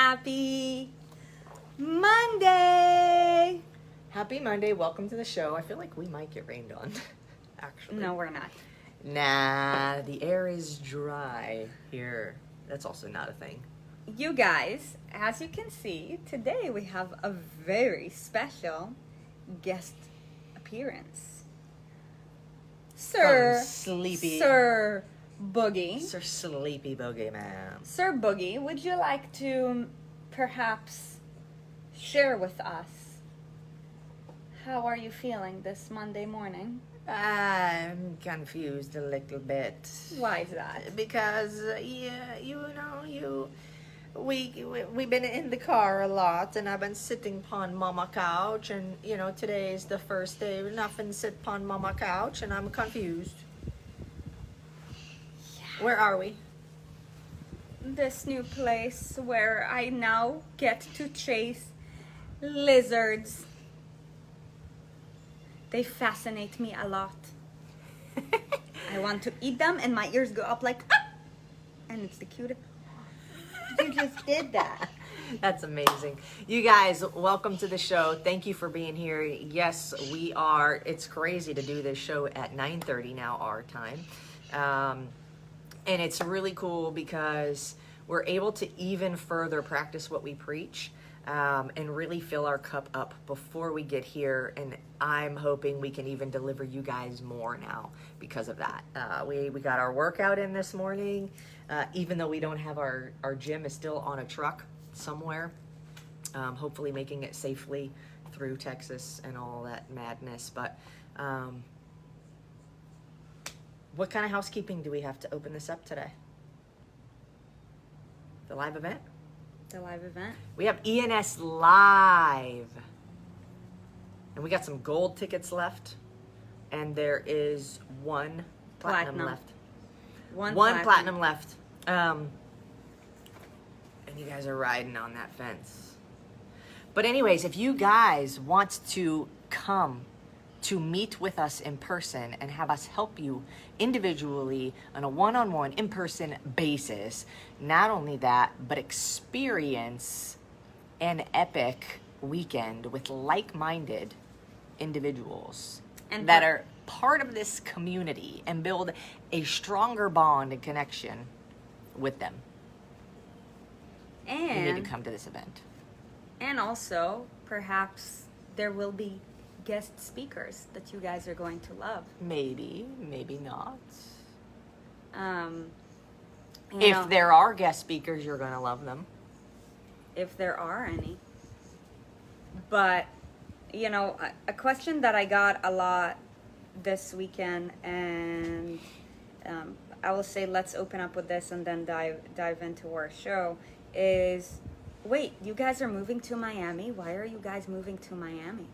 Happy Monday! Happy Monday. Welcome to the show. I feel like we might get rained on, actually. No, we're not. Nah, the air is dry here. That's also not a thing. You guys, as you can see, today we have a very special guest appearance. Sir Sleepy. Sir Boogie. Sir Sleepy Boogie, man. Sir Boogie, would you like to perhaps share with us how are you feeling this Monday morning? I'm confused a little bit. Why is that? Because, we've been in the car a lot, and I've been sitting upon mama couch, and, today is the first day, nothing sit upon mama couch, and I'm confused. Yeah. Where are we? This new place where I now get to chase lizards. They fascinate me a lot. I want to eat them, and my ears go up like, ah! And it's the cutest. You just did that. That's amazing. You guys, welcome to the show. Thank you for being here. Yes, we are. It's crazy to do this show at 9:30 now, our time. And it's really cool because we're able to even further practice what we preach. And really fill our cup up before we get here, and I'm hoping we can even deliver you guys more now because of that. We got our workout in this morning, even though we don't have our gym is still on a truck somewhere, hopefully making it safely through Texas and all that madness. But what kind of housekeeping do we have to open this up today? The live event? The live event. We have ENS Live. And we got some gold tickets left. And there is one platinum left. One platinum left. And you guys are riding on that fence. But anyways, if you guys want to come to meet with us in person and have us help you individually on a one-on-one in-person basis, not only that, but experience an epic weekend with like-minded individuals and that are part of this community and build a stronger bond and connection with them. And you need to come to this event. And also, perhaps there will be guest speakers that you guys are going to love. Maybe not. If there are guest speakers, you're going to love them. If there are any. But, a question that I got a lot this weekend, and I will say let's open up with this and then dive into our show, is, wait, you guys are moving to Miami? Why are you guys moving to Miami?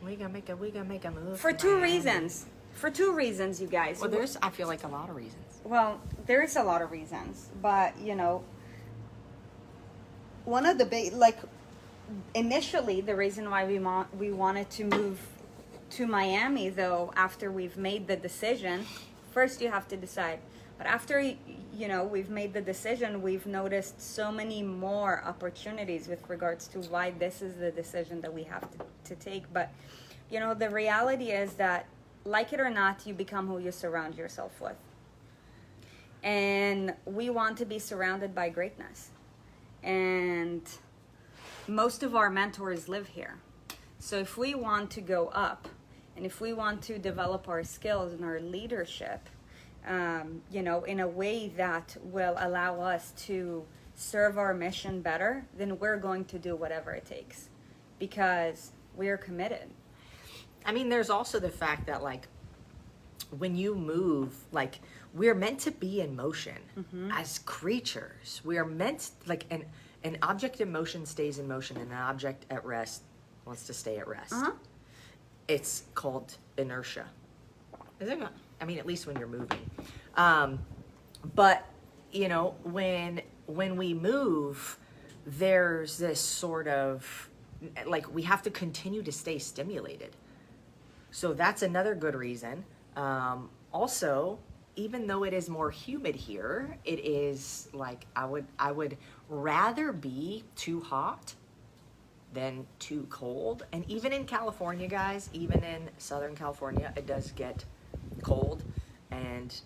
We gonna make a move. For two reasons. For two reasons, you guys. Well, I feel like a lot of reasons. Well, there is a lot of reasons, but one of the big, initially the reason why we wanted to move to Miami, though, after we've made the decision, first you have to decide. But after we've made the decision, we've noticed so many more opportunities with regards to why this is the decision that we have to take. But, the reality is that, like it or not, you become who you surround yourself with. And we want to be surrounded by greatness. And most of our mentors live here. So if we want to go up, and if we want to develop our skills and our leadership, in a way that will allow us to serve our mission better, then we're going to do whatever it takes because we're committed. I mean, there's also the fact that, when you move, we're meant to be in motion as creatures. We are meant, an object in motion stays in motion, and an object at rest wants to stay at rest. It's called inertia. Is it not? I mean, at least when you're moving. But, when we move, there's this sort of, we have to continue to stay stimulated. So that's another good reason. Also, even though it is more humid here, it is like I would rather be too hot than too cold. And even in California, guys, even in Southern California, it does get cold, and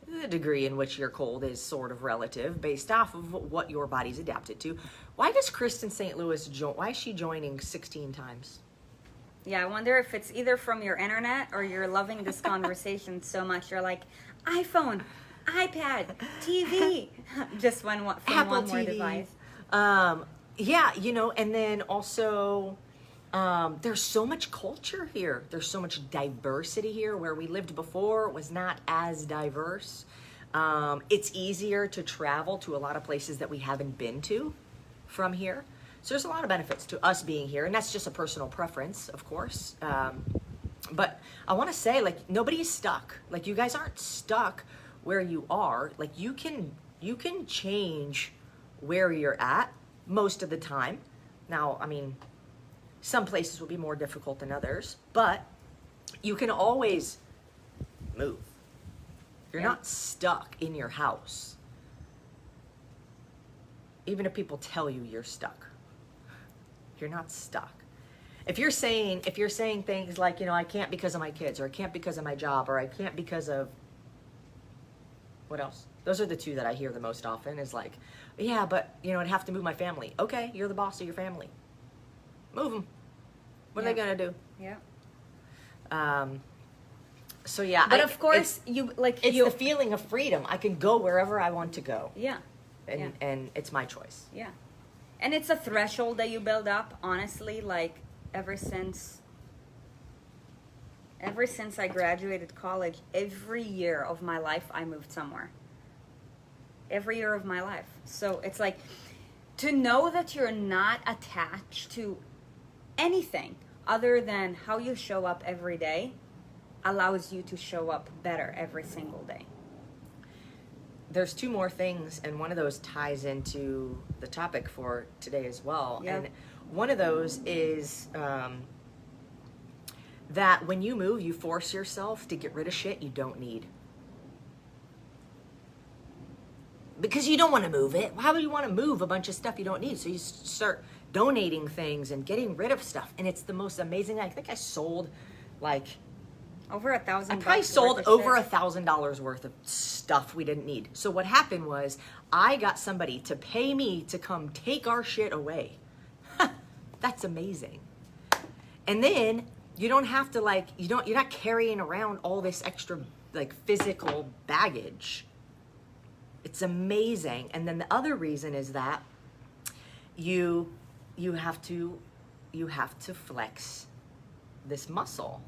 the degree in which you're cold is sort of relative based off of what your body's adapted to. Why does Kristen St. Louis why is she joining 16 times? Yeah, I wonder if it's either from your internet or you're loving this conversation so much. You're like, iPhone, iPad, TV, just from Apple one more TV. device. Yeah, you know, and then also there's so much culture here. There's so much diversity here. Where we lived before was not as diverse. It's easier to travel to a lot of places that we haven't been to from here. So there's a lot of benefits to us being here, and that's just a personal preference, of course. But I want to say, like, nobody is stuck. Like, you guys aren't stuck where you are. Like, you can change where you're at most of the time. Now, I mean, some places will be more difficult than others, but you can always move. You're not stuck in your house. Even if people tell you you're stuck, you're not stuck. If you're saying things like, you know, I can't because of my kids, or I can't because of my job, or I can't because of what else? Those are the two that I hear the most often, is like, yeah, but, you know, I'd have to move my family. Okay, you're the boss of your family. Move them. What are they going to do? Yeah. So, yeah. But of course, it's the feeling of freedom. I can go wherever I want to go. Yeah. And it's my choice. Yeah. And it's a threshold that you build up, honestly, like ever since I graduated college, every year of my life I moved somewhere. Every year of my life. So it's like, to know that you're not attached to anything other than how you show up every day allows you to show up better every single day. There's two more things, and one of those ties into the topic for today as well. Yep. And one of those is that when you move, you force yourself to get rid of shit you don't need. Because you don't want to move it. Why would you want to move a bunch of stuff you don't need? So you start donating things and getting rid of stuff. And it's the most amazing. I think I sold like... Over $1,000. I probably sold over $1,000 worth of stuff we didn't need. So what happened was I got somebody to pay me to come take our shit away. That's amazing. And then you don't have to you're not carrying around all this extra like physical baggage. It's amazing. And then the other reason is that you have to flex this muscle.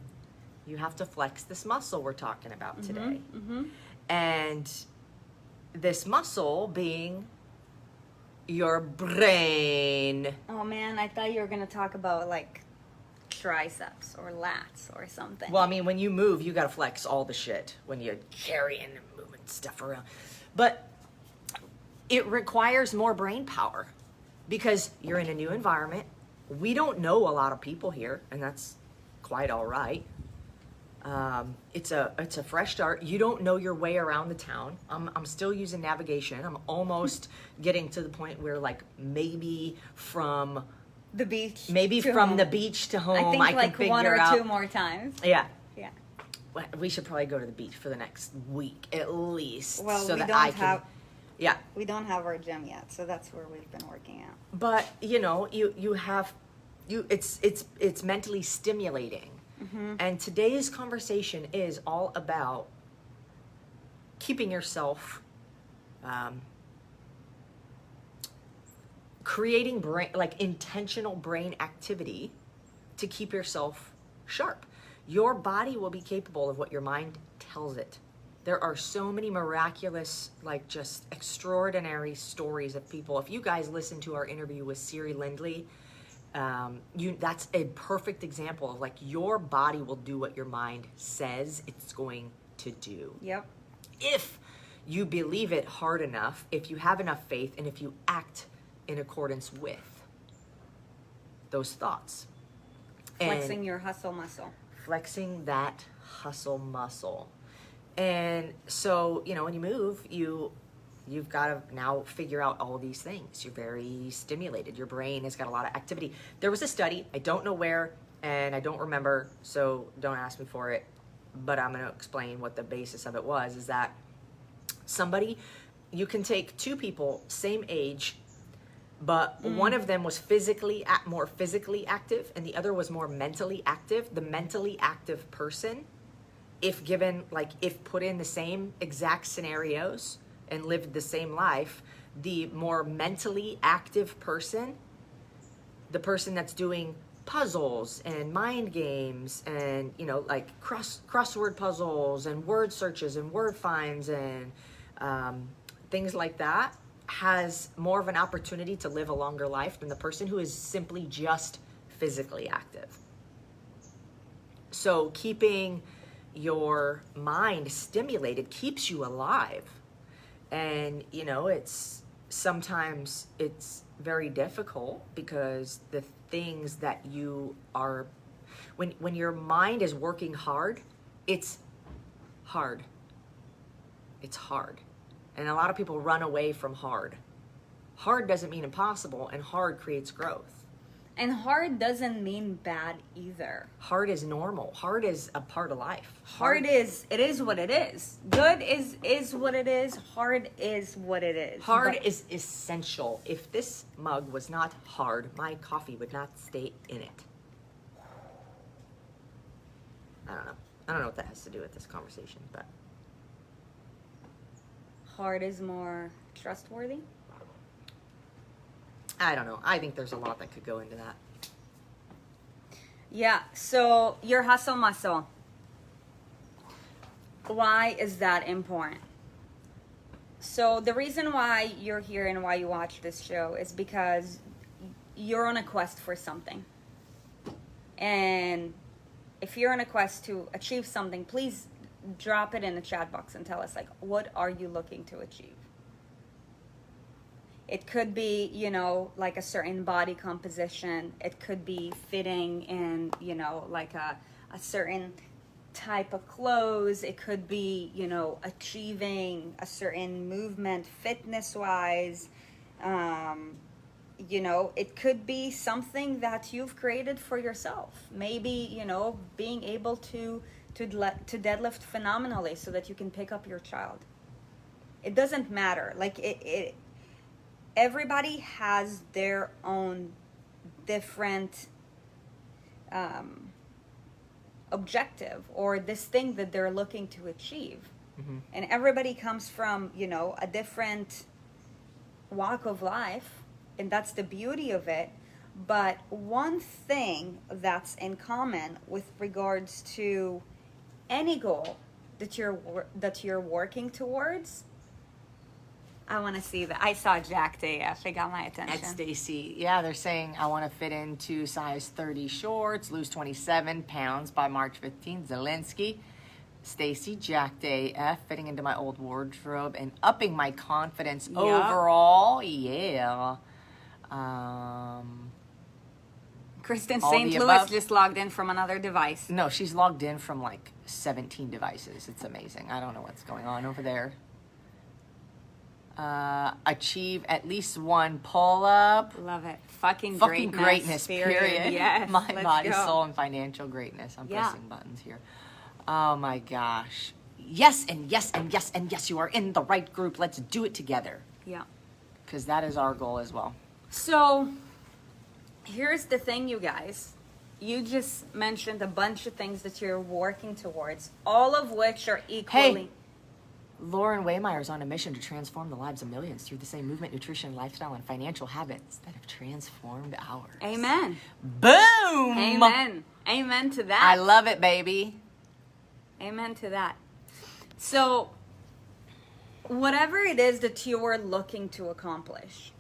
You have to flex this muscle we're talking about today. Mm-hmm. And this muscle being your brain. Oh man, I thought you were going to talk about like triceps or lats or something. Well, I mean, when you move, you got to flex all the shit when you're carrying and moving stuff around. But it requires more brain power because you're in a new environment. We don't know a lot of people here, and that's quite all right. It's a fresh start. You don't know your way around the town. I'm still using navigation. I'm almost getting to the point where like maybe from the beach. The beach to home. I think I can like figure one or out. two more times. Yeah. Yeah. Well, we should probably go to the beach for the next week at least. Well, so we that don't I can, have. Yeah. We don't have our gym yet, so that's where we've been working out. But you know, it's mentally stimulating. Mm-hmm. And today's conversation is all about keeping yourself, creating intentional brain activity to keep yourself sharp. Your body will be capable of what your mind tells it. There are so many miraculous, like just extraordinary stories of people. If you guys listen to our interview with Siri Lindley, that's a perfect example of like your body will do what your mind says it's going to do. Yep. If you believe it hard enough, if you have enough faith, and if you act in accordance with those thoughts. Flexing your hustle muscle. Flexing that hustle muscle. And so, you know, when you move, you've got to now figure out all these things. You're very stimulated. Your brain has got a lot of activity. There was a study, I don't know where, and I don't remember, so don't ask me for it, but I'm going to explain what the basis of it was, is that you can take two people, same age, but one of them was more physically active and the other was more mentally active. The mentally active person, if put in the same exact scenarios and lived the same life, the more mentally active person, the person that's doing puzzles and mind games and, you know, like crossword puzzles and word searches and word finds and things like that, has more of an opportunity to live a longer life than the person who is simply just physically active. So keeping your mind stimulated keeps you alive. And, you know, sometimes it's very difficult because the things that you are, when your mind is working hard, it's hard. It's hard. And a lot of people run away from hard. Hard doesn't mean impossible, and hard creates growth. And hard doesn't mean bad either. Hard is normal. Hard is a part of life. It is what it is. Good is what it is. Hard is what it is. Hard is essential. If this mug was not hard, my coffee would not stay in it. I don't know what that has to do with this conversation, but hard is more trustworthy? I don't know. I think there's a lot that could go into that. Yeah, so your hustle muscle. Why is that important? So the reason why you're here and why you watch this show is because you're on a quest for something. And if you're on a quest to achieve something, please drop it in the chat box and tell us, like, what are you looking to achieve? It could be, you know, like a certain body composition. It could be fitting in, you know, like a certain type of clothes. It could be, you know, achieving a certain movement fitness-wise. You know, it could be something that you've created for yourself. Maybe, you know, being able to deadlift phenomenally so that you can pick up your child. It doesn't matter. Like everybody has their own different objective or this thing that they're looking to achieve. Mm-hmm. And everybody comes from, you know, a different walk of life, and that's the beauty of it. But one thing that's in common with regards to any goal that you're working towards, I want to see that. I saw Jack AF. It got my attention. At Stacy. Yeah, they're saying, I want to fit into size 30 shorts, lose 27 pounds by March 15th. Zelensky. Stacy, Jack AF, fitting into my old wardrobe and upping my confidence overall. Yeah. Kristen St. Louis just logged in from another device. No, she's logged in from like 17 devices. It's amazing. I don't know what's going on over there. Achieve at least one pull-up. Love it. Fucking greatness, period. Yes. My body, soul, and financial greatness. I'm pressing buttons here. Oh my gosh. Yes, and yes, and yes, and yes. You are in the right group. Let's do it together. Yeah. Because that is our goal as well. So, here's the thing, you guys. You just mentioned a bunch of things that you're working towards, all of which are equally... Hey. Lauren Waymeyer is on a mission to transform the lives of millions through the same movement, nutrition, lifestyle, and financial habits that have transformed ours. Amen. Boom! Amen. Amen to that. I love it, baby. Amen to that. So, whatever it is that you're looking to accomplish,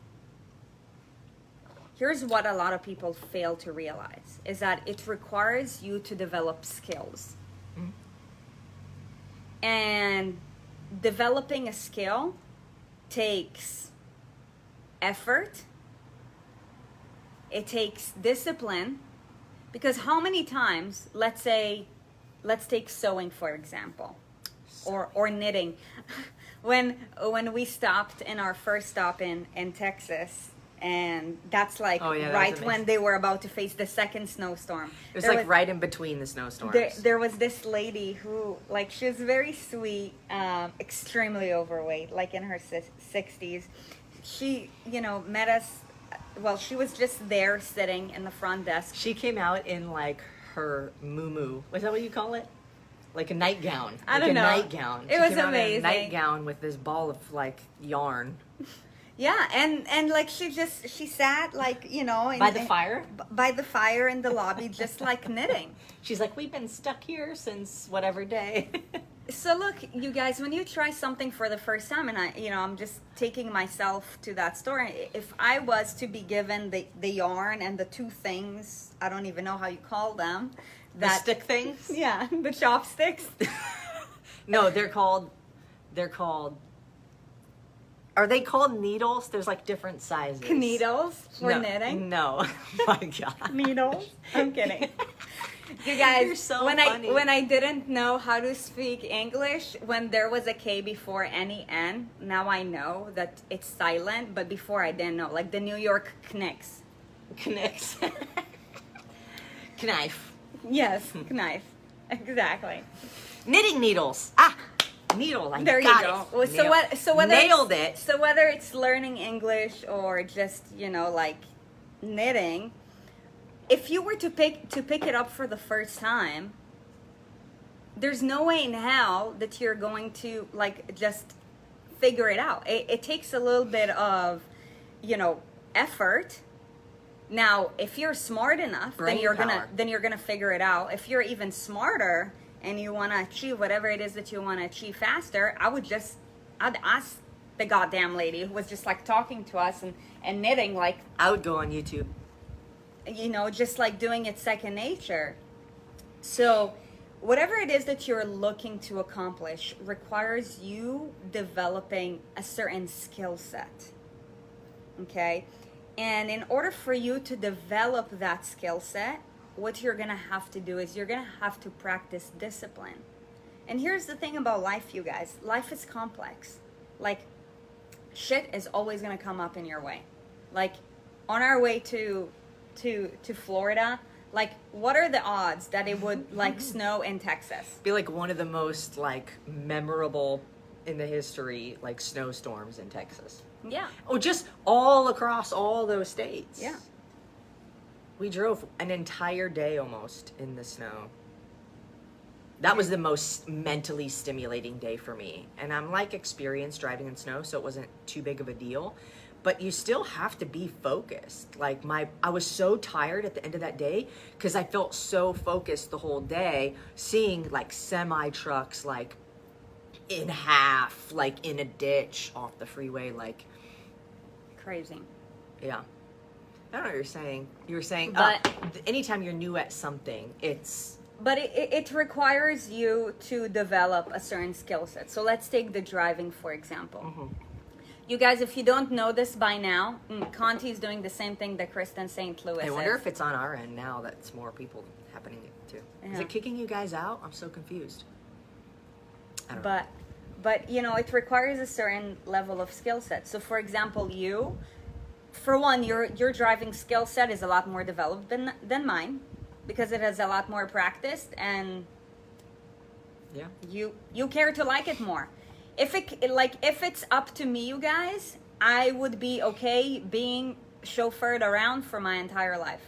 here's what a lot of people fail to realize, is that it requires you to develop skills. Mm-hmm. And developing a skill takes effort. It takes discipline. Because how many times, let's take sewing, for example. or knitting. When we stopped in our first stop in Texas, and that's like right when they were about to face the second snowstorm. It was like right in between the snowstorms. There was this lady who, like, she was very sweet, extremely overweight, like in her 60s. She, met us. Well, she was just there sitting in the front desk. She came out in like her muumuu. Was that what you call it? Like a nightgown. I don't know. A nightgown. It was amazing. A nightgown with this ball of like yarn. Yeah, and like she sat like, by the fire? By the fire in the lobby, just like knitting. She's like, we've been stuck here since whatever day. So look, you guys, when you try something for the first time, and I'm just taking myself to that story. If I was to be given the yarn and the two things, I don't even know how you call them. The stick things? Yeah, the chopsticks. No, they're called, are they called needles? There's like different sizes. Needles for knitting? No. Oh my God. Needles? I'm kidding. You guys, you're so funny. When I didn't know how to speak English, when there was a K before any N, now I know that it's silent, but before I didn't know. Like the New York knicks. Knicks. Knife. Yes, knife. Exactly. Knitting needles. Needle. There you go. So whether nailed it. So whether it's learning English or just like knitting, if you were to pick it up for the first time, there's no way in hell that you're going to like just figure it out. It takes a little bit of effort. Now, if you're smart enough, then you're gonna figure it out. If you're even smarter and you want to achieve whatever it is that you want to achieve faster, I'd ask the goddamn lady who was just like talking to us and knitting, like I would go on YouTube. Just like doing it second nature. So whatever it is that you're looking to accomplish requires you developing a certain skill set. Okay? And in order for you to develop that skill set, what you're going to have to do is you're going to have to practice discipline. And here's the thing about life, you guys. Life is complex. Like, shit is always going to come up in your way. Like, on our way to Florida, like, what are the odds that it would, like, snow in Texas? Be like one of the most, like, memorable in the history, like, snowstorms in Texas. Yeah. Oh, just all across all those states. Yeah. We drove an entire day almost in the snow. That was the most mentally stimulating day for me. And I'm like experienced driving in snow, so it wasn't too big of a deal. But you still have to be focused. Like I was so tired at the end of that day because I felt so focused the whole day, seeing like semi trucks like in half, like in a ditch off the freeway, like crazy. Yeah. I don't know what you're saying. You were saying, but anytime you're new at something, it's... But it requires you to develop a certain skill set. So let's take the driving, for example. Mm-hmm. You guys, if you don't know this by now, Conti is doing the same thing that Kristen St. Louis is. I wonder if it's on our end now that's more people happening to. Yeah. Is it kicking you guys out? I'm so confused. I don't know. But it requires a certain level of skill set. So for example, for one, your driving skill set is a lot more developed than mine because it has a lot more practice, and yeah, you care to like it more. If it's up to me, you guys, I would be okay being chauffeured around for my entire life.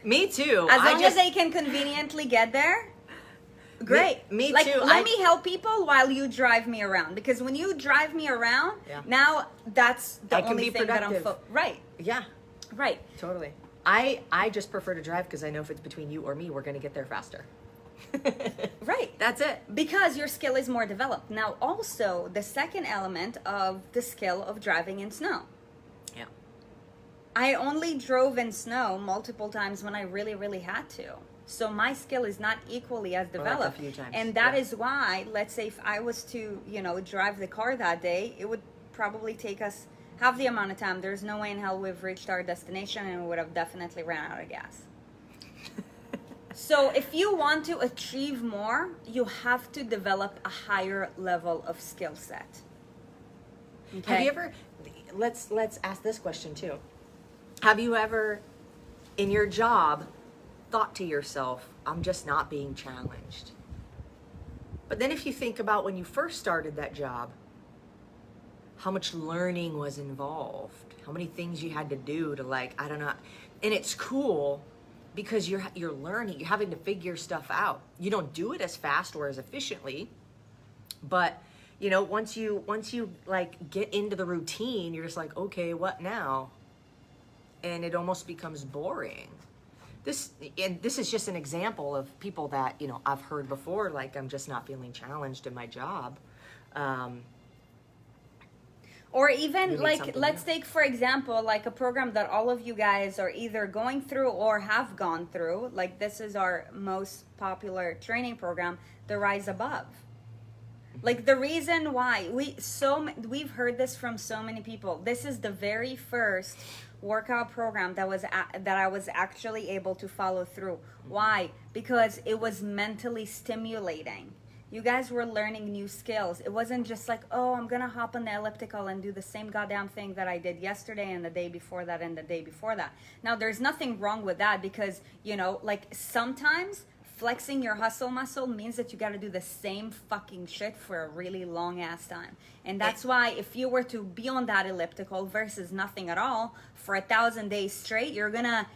Me too. As long as they can conveniently get there. Great. Me like, too. Let me help people while you drive me around. Because when you drive me around, now that's the only thing productive. that I'm... Right. Yeah. Right. Totally. I just prefer to drive because I know if it's between you or me, we're going to get there faster. Right. That's it. Because your skill is more developed. Now, also, the second element of the skill of driving in snow. Yeah. I only drove in snow multiple times when I really, really had to. So my skill is not equally as developed. Like a few times. And that is why, let's say if I was to, drive the car that day, it would probably take us half the amount of time. There's no way in hell we've reached our destination, and we would have definitely ran out of gas. So if you want to achieve more, you have to develop a higher level of skill set. Okay? Have you ever, let's ask this question too. Have you ever, in your job, thought to yourself, I'm just not being challenged? But then if you think about when you first started that job, how much learning was involved, how many things you had to do to, like, I don't know. And it's cool because you're learning, you're having to figure stuff out. You don't do it as fast or as efficiently, but you know, once you like get into the routine, you're just like, okay, what now? And it almost becomes boring. This is just an example of people that, you know, I've heard before, like, I'm just not feeling challenged in my job. Or even like, let's take for example, like a program that all of you guys are either going through or have gone through. Like, this is our most popular training program, the Rise Above. Like, the reason why we've heard this from so many people. This is the very first workout program that I was actually able to follow through. Why? Because it was mentally stimulating. You guys were learning new skills. It wasn't just like, oh, I'm gonna hop on the elliptical and do the same goddamn thing that I did yesterday and the day before that and the day before that. Now, there's nothing wrong with that because, you know, like, sometimes flexing your hustle muscle means that you got to do the same fucking shit for a really long ass time. And that's why if you were to be on that elliptical versus nothing at all for 1,000 days straight, you're gonna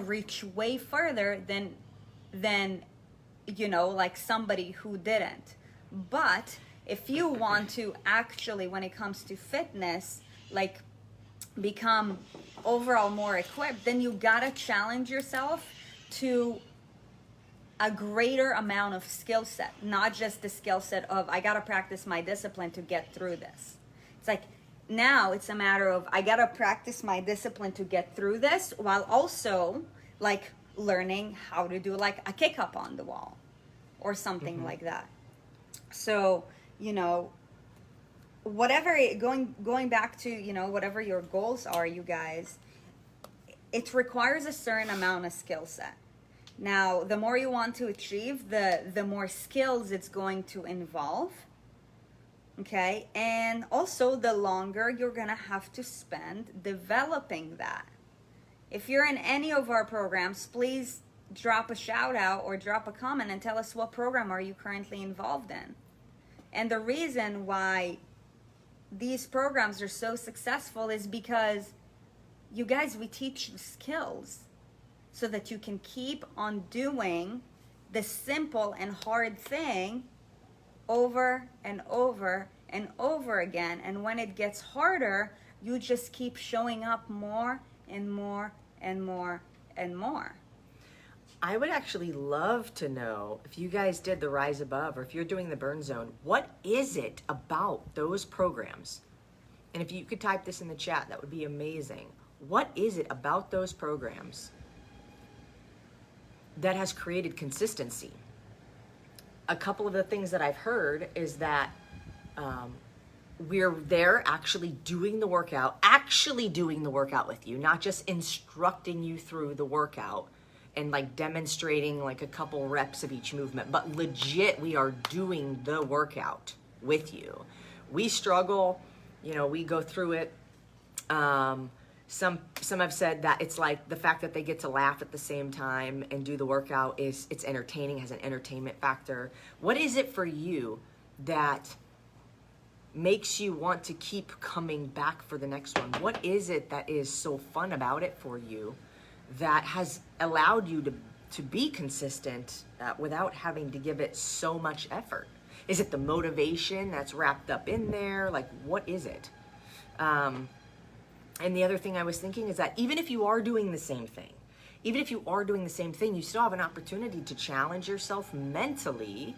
reach way further than you know, like somebody who didn't. But if you want to actually, when it comes to fitness, like, become overall more equipped, then you gotta challenge yourself to a greater amount of skill set, not just the skill set of I gotta practice my discipline to get through this. It's like, now it's a matter of I gotta practice my discipline to get through this while also like learning how to do like a kick up on the wall or something like that. So, you know, whatever, going back to, you know, whatever your goals are, you guys, it requires a certain amount of skill set. Now, the more you want to achieve, the more skills it's going to involve. Okay? And also the longer you're going to have to spend developing that. If you're in any of our programs, please drop a shout out or drop a comment and tell us what program are you currently involved in. And the reason why these programs are so successful is because you guys, we teach the skills so that you can keep on doing the simple and hard thing over and over and over again. And when it gets harder, you just keep showing up more and more and more and more. I would actually love to know if you guys did the Rise Above or if you're doing the Burn Zone, what is it about those programs? And if you could type this in the chat, that would be amazing. What is it about those programs that has created consistency? A couple of the things that I've heard is that we're there actually doing the workout with you, not just instructing you through the workout and like demonstrating like a couple reps of each movement, but legit we are doing the workout with you. We struggle, you know, we go through it. Some have said that it's like the fact that they get to laugh at the same time and do the workout it's entertaining, has an entertainment factor. What is it for you that makes you want to keep coming back for the next one? What is it that is so fun about it for you that has allowed you to be consistent without having to give it so much effort? Is it the motivation that's wrapped up in there? Like, what is it? And the other thing I was thinking is that even if you are doing the same thing, you still have an opportunity to challenge yourself mentally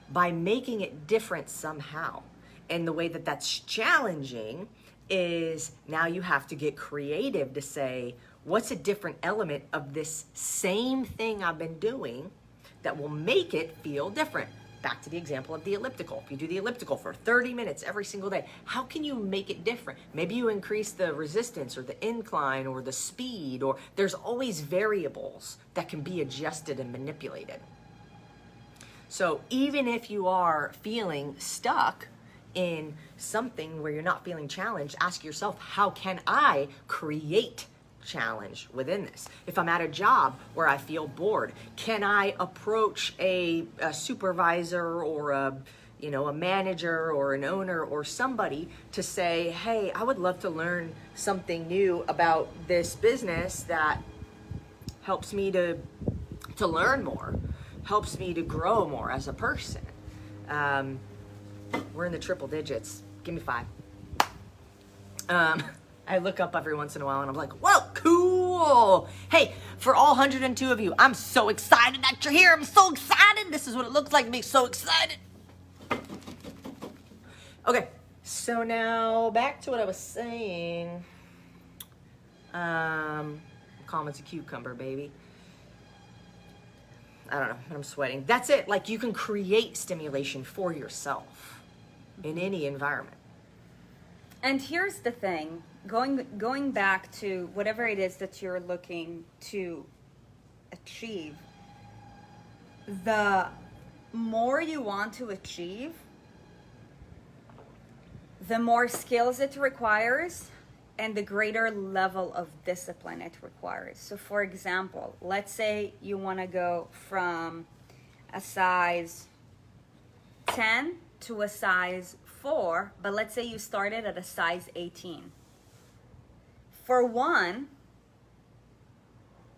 by making it different somehow. And the way that that's challenging is now you have to get creative to say, what's a different element of this same thing I've been doing that will make it feel different? back to the example of the elliptical. If you do the elliptical for 30 minutes every single day, how can you make it different? Maybe you increase the resistance or the incline or the speed, or there's always variables that can be adjusted and manipulated. So even if you are feeling stuck in something where you're not feeling challenged, ask yourself, how can I create challenge within this? If I'm at a job where I feel bored, can I approach a supervisor or a manager or an owner or somebody to say, hey, I would love to learn something new about this business that helps me to learn more, helps me to grow more as a person. We're in the triple digits. Give me 5. I look up every once in a while and I'm like, whoa, cool. Hey, for all 102 of you, I'm so excited that you're here. I'm so excited. This is what it looks like to be so excited. Okay, so now back to what I was saying. Calm as a cucumber, baby. I don't know, but I'm sweating. That's it. Like, you can create stimulation for yourself in any environment. And here's the thing, going back to whatever it is that you're looking to achieve, the more you want to achieve, the more skills it requires and the greater level of discipline it requires. So for example, let's say you want to go from a size 10 to a size 4, but let's say you started at a size 18. For one,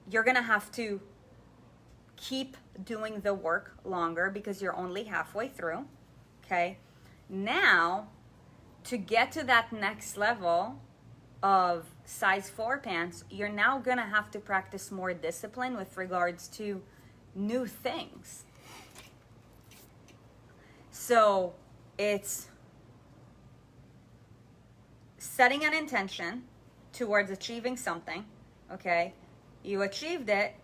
you're gonna have to keep doing the work longer because you're only halfway through, okay? Now, to get to that next level of size 4 pants, you're now gonna have to practice more discipline with regards to new things. So it's setting an intention towards achieving something, okay? You achieved it.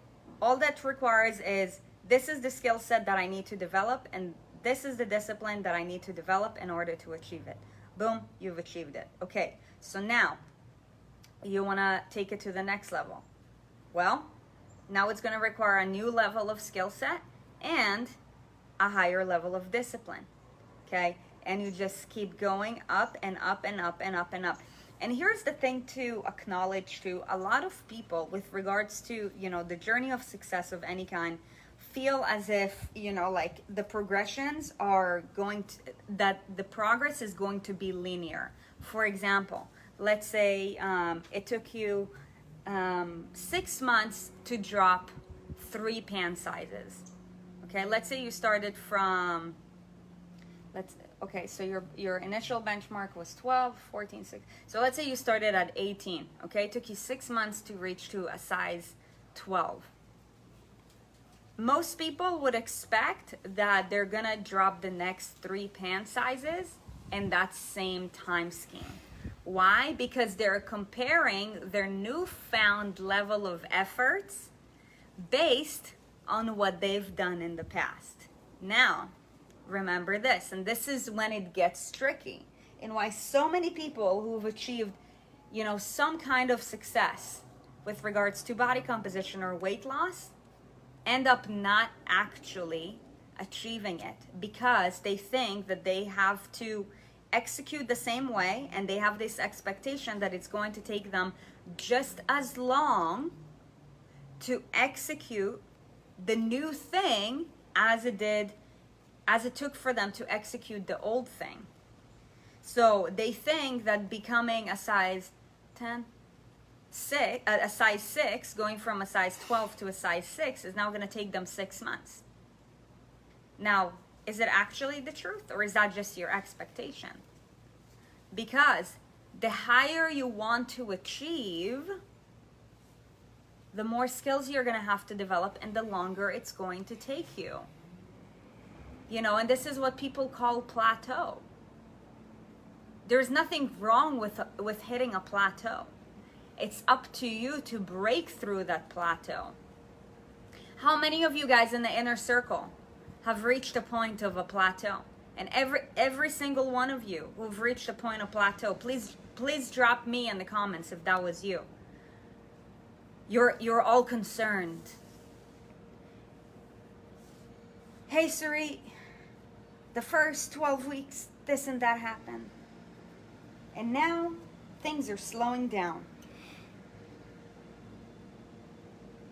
All that requires is, this is the skill set that I need to develop, and this is the discipline that I need to develop in order to achieve it. Boom, you've achieved it. Okay, so now you want to take it to the next level. Well, now it's going to require a new level of skill set and a higher level of discipline, okay? And you just keep going up and up and up and up and up. And here's the thing to acknowledge too, a lot of people with regards to, the journey of success of any kind feel as if, like the progressions are that the progress is going to be linear. For example, let's say it took you 6 months to drop 3 pant sizes. Okay, let's say you started from, so your initial benchmark was 12, 14, 6. So let's say you started at 18, okay? It took you 6 months to reach to a size 12. Most people would expect that they're gonna drop the next 3 pant sizes in that same time scheme. Why? Because they're comparing their newfound level of efforts based on what they've done in the past. Now, remember this, and this is when it gets tricky, and why so many people who've achieved, some kind of success with regards to body composition or weight loss end up not actually achieving it, because they think that they have to execute the same way, and they have this expectation that it's going to take them just as long to execute the new thing as it took for them to execute the old thing. So they think that becoming a size 6, going from a size 12 to a size 6 is now going to take them 6 months. Now, is it actually the truth, or is that just your expectation? Because the higher you want to achieve, the more skills you're going to have to develop and the longer it's going to take you. And this is what people call plateau. There's nothing wrong with hitting a plateau. It's up to you to break through that plateau. How many of you guys in the inner circle have reached a point of a plateau. And every single one of you who've reached a point of plateau, please drop me in the comments if that was you. You're all concerned. Hey Sarit, the first 12 weeks, this and that happened. And now things are slowing down.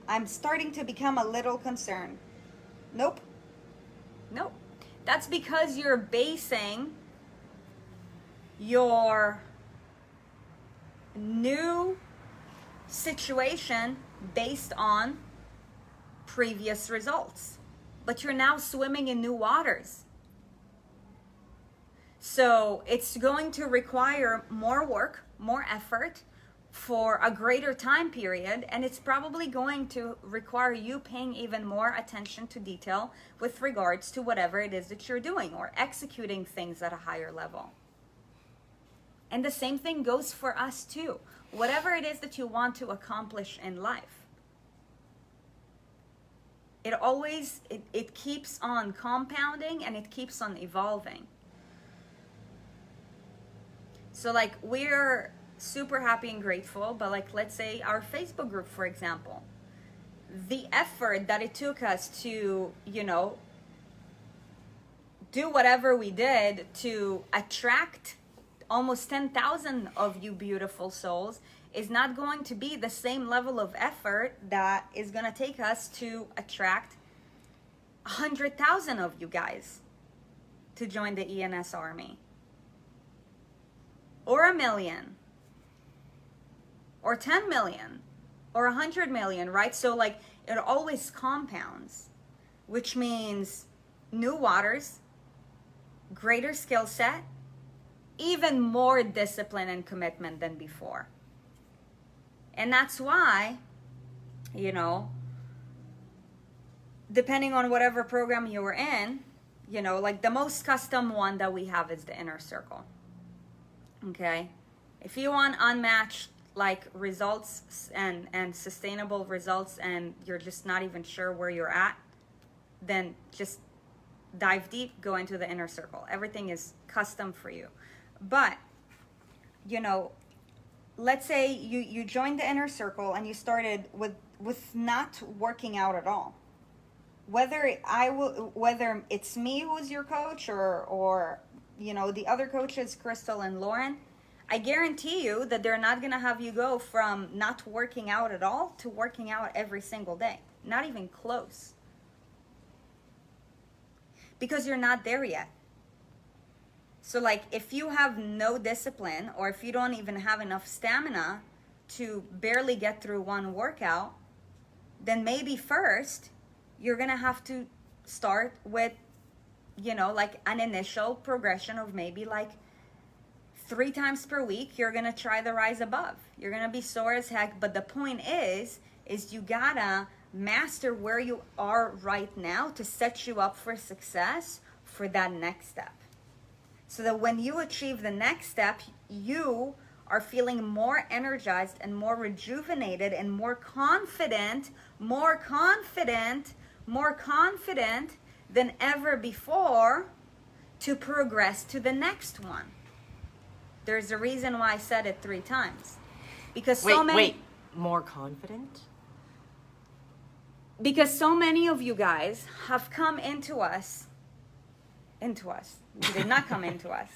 I'm starting to become a little concerned. Nope. That's because you're basing your new situation based on previous results. But you're now swimming in new waters. So it's going to require more work, more effort for a greater time period, and it's probably going to require you paying even more attention to detail with regards to whatever it is that you're doing or executing things at a higher level. And the same thing goes for us too. Whatever it is that you want to accomplish in life, it keeps on compounding and it keeps on evolving. So like, we're super happy and grateful, but like, let's say our Facebook group, for example, the effort that it took us to, do whatever we did to attract almost 10,000 of you beautiful souls is not going to be the same level of effort that is going to take us to attract 100,000 of you guys to join the ENS army, or 1 million, or 10 million, or 100 million, right? So like, it always compounds, which means new waters, greater skill set, even more discipline and commitment than before. And that's why, depending on whatever program you were in, like the most custom one that we have is the inner circle. Okay? If you want unmatched like results and sustainable results, and you're just not even sure where you're at, then just dive deep, go into the inner circle. Everything is custom for you. But, let's say you joined the inner circle and you started with not working out at all. Whether it's me who's your coach or the other coaches, Crystal and Lauren, I guarantee you that they're not going to have you go from not working out at all to working out every single day. Not even close. Because you're not there yet. So like, if you have no discipline, or if you don't even have enough stamina to barely get through one workout, then maybe first you're going to have to start with, like an initial progression of maybe like 3 times per week. You're going to try the rise above. You're going to be sore as heck. But the point is you gotta master where you are right now to set you up for success for that next step. So that when you achieve the next step, you are feeling more energized and more rejuvenated and more confident than ever before to progress to the next one. There's a reason why I said it 3 times. Because more confident? Because so many of you guys have come into us. You did not come into us.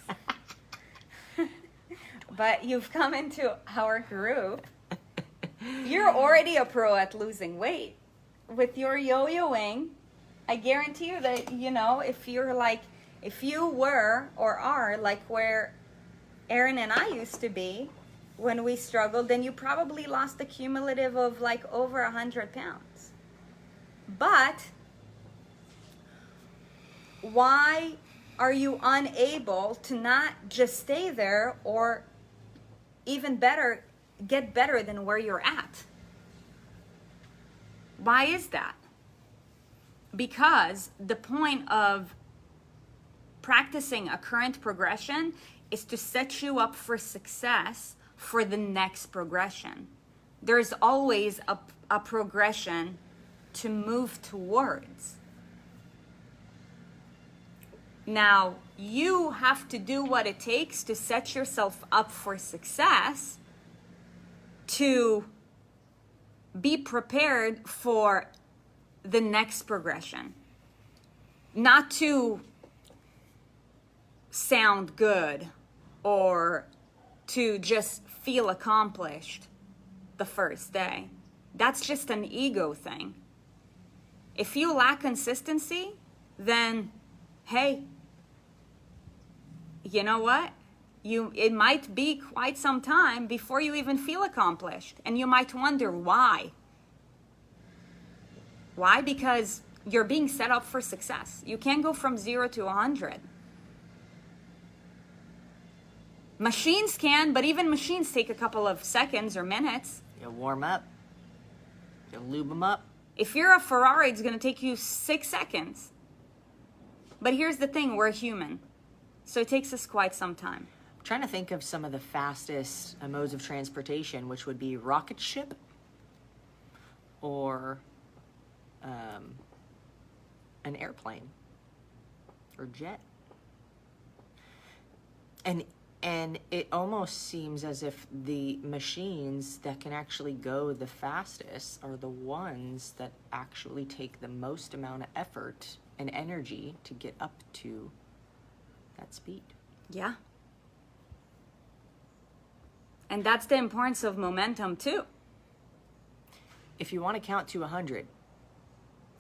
But you've come into our group. You're already a pro at losing weight. With your yo-yoing, I guarantee you that, if you were or are like where Erin and I used to be when we struggled, then you probably lost a cumulative of like over 100 pounds. But why are you unable to not just stay there, or even better, get better than where you're at? Why is that? Because the point of practicing a current progression is to set you up for success for the next progression. There's always a progression to move towards. Now, you have to do what it takes to set yourself up for success, to be prepared for the next progression. Not to sound good or to just feel accomplished the first day. That's just an ego thing. If you lack consistency, then hey, you know what? It might be quite some time before you even feel accomplished. And you might wonder why. Why? Because you're being set up for success. You can't go from 0 to 100. Machines can, but even machines take a couple of seconds or minutes. You warm up. You lube them up. If you're a Ferrari, it's going to take you 6 seconds. But here's the thing, we're human. So it takes us quite some time. I'm trying to think of some of the fastest modes of transportation, which would be rocket ship or an airplane or jet. And it almost seems as if the machines that can actually go the fastest are the ones that actually take the most amount of effort and energy to get up to that speed. Yeah. And that's the importance of momentum too. If you want to count to 100,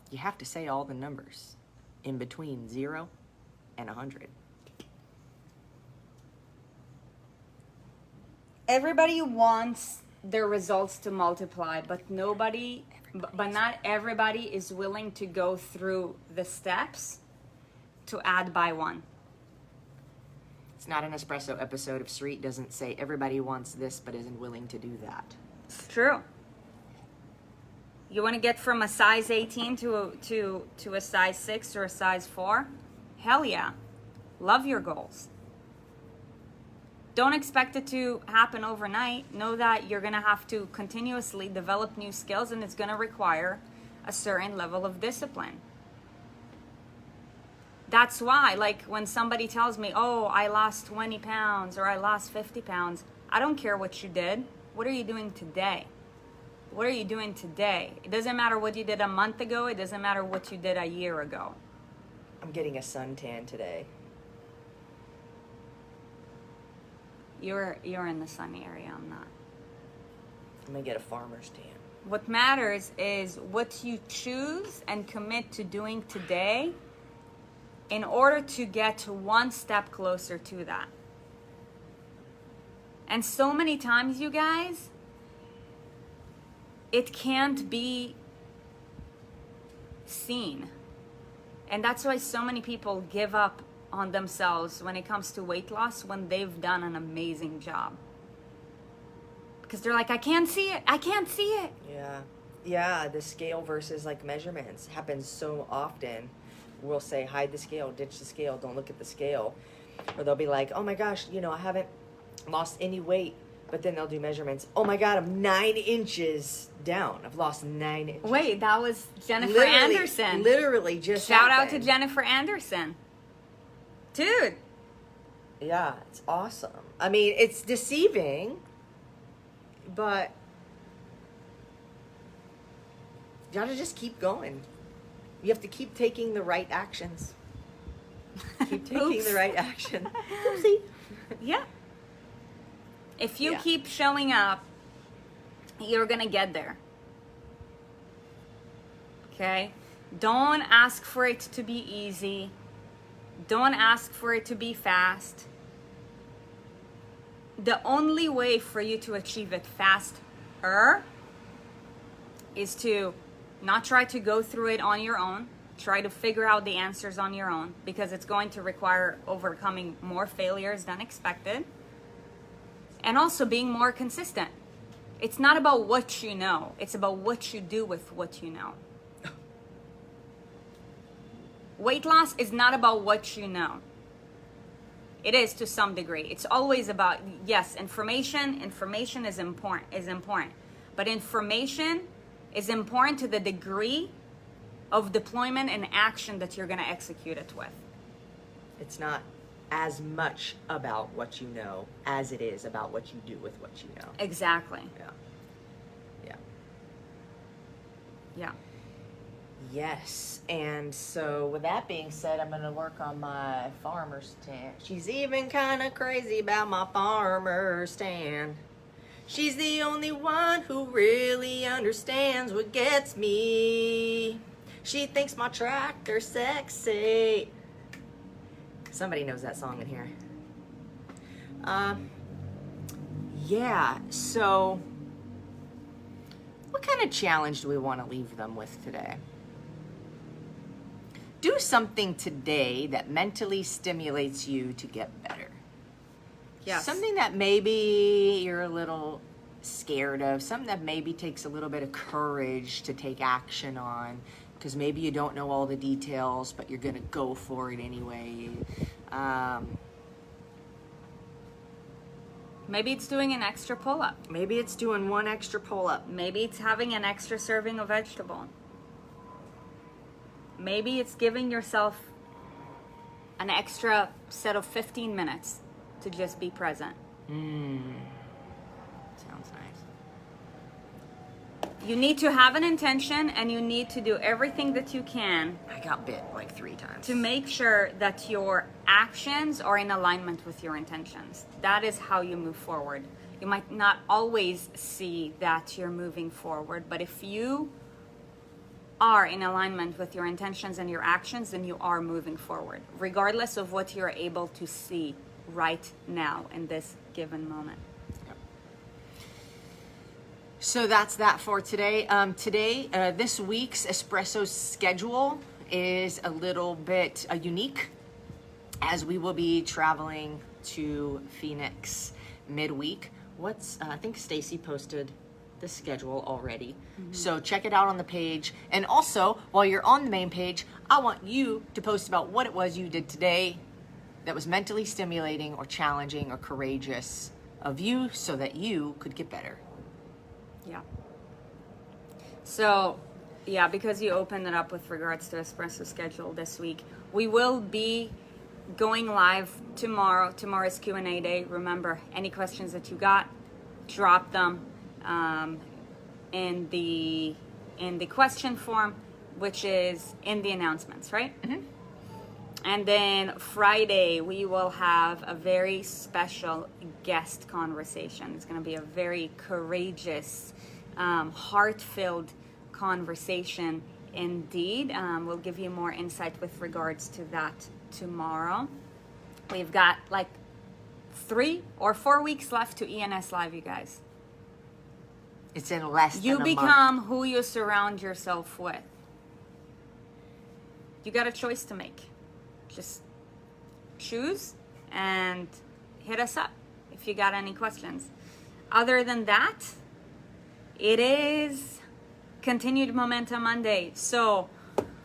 you have to say all the numbers in between 0 and 100. Everybody wants their results to multiply, but not everybody is willing to go through the steps to add by 1. It's not an espresso episode if Sarit doesn't say everybody wants this but isn't willing to do that. It's true. You want to get from a size 18 to a size 6 or a size 4? Hell yeah. Love your goals. Don't expect it to happen overnight. Know that you're going to have to continuously develop new skills, and it's going to require a certain level of discipline. That's why, like, when somebody tells me, oh, I lost 20 pounds or I lost 50 pounds, I don't care what you did. What are you doing today? What are you doing today? It doesn't matter what you did a month ago. It doesn't matter what you did a year ago. I'm getting a suntan today. You're in the sunny area, I'm not. I'm going to get a farmer's tan. What matters is what you choose and commit to doing today in order to get one step closer to that. And so many times, you guys, it can't be seen. And that's why so many people give up on themselves when it comes to weight loss when they've done an amazing job. Because they're like, I can't see it. I can't see it. Yeah, the scale versus like measurements happens so often. We'll say, hide the scale, ditch the scale, don't look at the scale. Or they'll be like, oh my gosh, I haven't lost any weight. But then they'll do measurements. Oh my God, I'm 9 inches down. I've lost 9 inches. Wait, that was Jennifer Anderson. Literally just Shout happened. out to Jennifer Anderson. Dude. Yeah, it's awesome. I mean, it's deceiving, but you gotta just keep going. You have to keep taking the right actions. Keep taking the right action. Oopsie. Yeah. If you keep showing up, you're gonna get there. Okay? Don't ask for it to be easy. Don't ask for it to be fast. The only way for you to achieve it faster is to not try to go through it on your own. Try to figure out the answers on your own, because it's going to require overcoming more failures than expected. And also being more consistent. It's not about what you know. It's about what you do with what you know. Weight loss is not about what you know. It is to some degree. It's always about, yes, information. Information is important. But information is important to the degree of deployment and action that you're going to execute it with. It's not as much about what you know as it is about what you do with what you know. Exactly. Yeah. Yeah. Yeah. Yes. And so with that being said, I'm going to work on my farmer stand. She's even kind of crazy about my farmer stand. She's the only one who really understands what gets me. She thinks my tractor's sexy. Somebody knows that song in here. Yeah, so what kind of challenge do we want to leave them with today? Do something today that mentally stimulates you to get better. Yes. Something that maybe you're a little scared of, something that maybe takes a little bit of courage to take action on, because maybe you don't know all the details, but you're going to go for it anyway. Maybe it's doing an extra pull-up. Maybe it's doing one extra pull-up. Maybe it's having an extra serving of vegetable. Maybe it's giving yourself an extra set of 15 minutes to just be present. Sounds nice. You need to have an intention, and you need to do everything that you can I got bit like 3 times. to make sure that your actions are in alignment with your intentions. That is how you move forward. You might not always see that you're moving forward, but if you are in alignment with your intentions and your actions, then you are moving forward, regardless of what you're able to see right now in this given moment. So that's that for today. This week's espresso schedule is a little bit unique, as we will be traveling to Phoenix midweek. I think Stacy posted the schedule already. So check it out on the page. And also, while you're on the main page, I want you to post about what it was you did today that was mentally stimulating or challenging or courageous of you, so that you could get better. Yeah. So, yeah, because you opened it up with regards to espresso schedule this week, we will be going live tomorrow. Tomorrow's Q&A day. Remember, any questions that you got, drop them in the question form, which is in the announcements, right? Mm-hmm. And then Friday, we will have a very special guest conversation. It's going to be a very courageous, heart-filled conversation indeed. We'll give you more insight with regards to that tomorrow. We've got like 3 or 4 weeks left to ENS Live, you guys. It's in less than a month. You become who you surround yourself with. You got a choice to make. Just choose and hit us up if you got any questions. Other than that, it is Continued Momentum Monday. So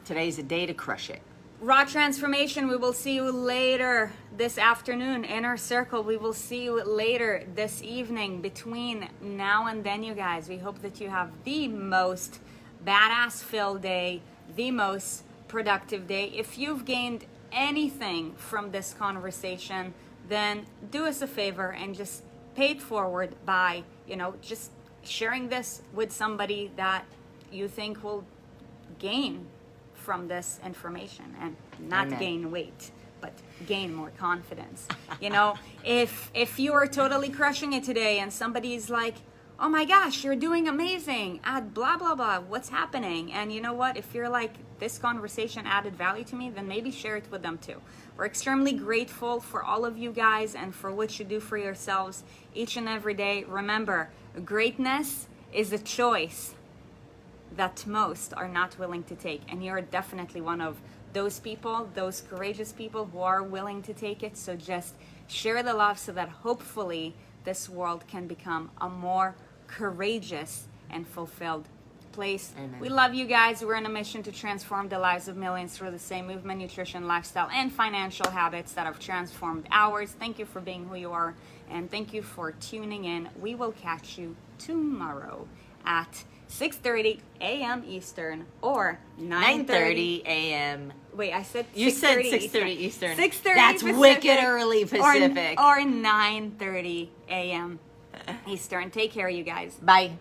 today's a day to crush it. Raw Transformation, we will see you later this afternoon. Inner Circle, we will see you later this evening. Between now and then, you guys, we hope that you have the most badass filled day, the most productive day. If you've gained anything from this conversation, then do us a favor and just pay it forward by, just sharing this with somebody that you think will gain from this information, and not Amen. Gain weight, but gain more confidence. If you are totally crushing it today and somebody's like, oh my gosh, you're doing amazing at blah, blah, blah, what's happening? And you know what? If you're like, this conversation added value to me, then maybe share it with them too. We're extremely grateful for all of you guys and for what you do for yourselves each and every day. Remember, greatness is a choice that most are not willing to take. And you're definitely one of those people, those courageous people who are willing to take it. So just share the love so that hopefully this world can become a more courageous and fulfilled place. Amen. We love you guys. We're on a mission to transform the lives of millions through the same movement, nutrition, lifestyle, and financial habits that have transformed ours. Thank you for being who you are, and thank you for tuning in. We will catch you tomorrow at 6:30 a.m. Eastern or 9:30 a.m. Wait, I said You said 6:30 Eastern. 6:30 That's Pacific, wicked early Pacific. Or 9:30 a.m. Eastern. Take care, you guys. Bye.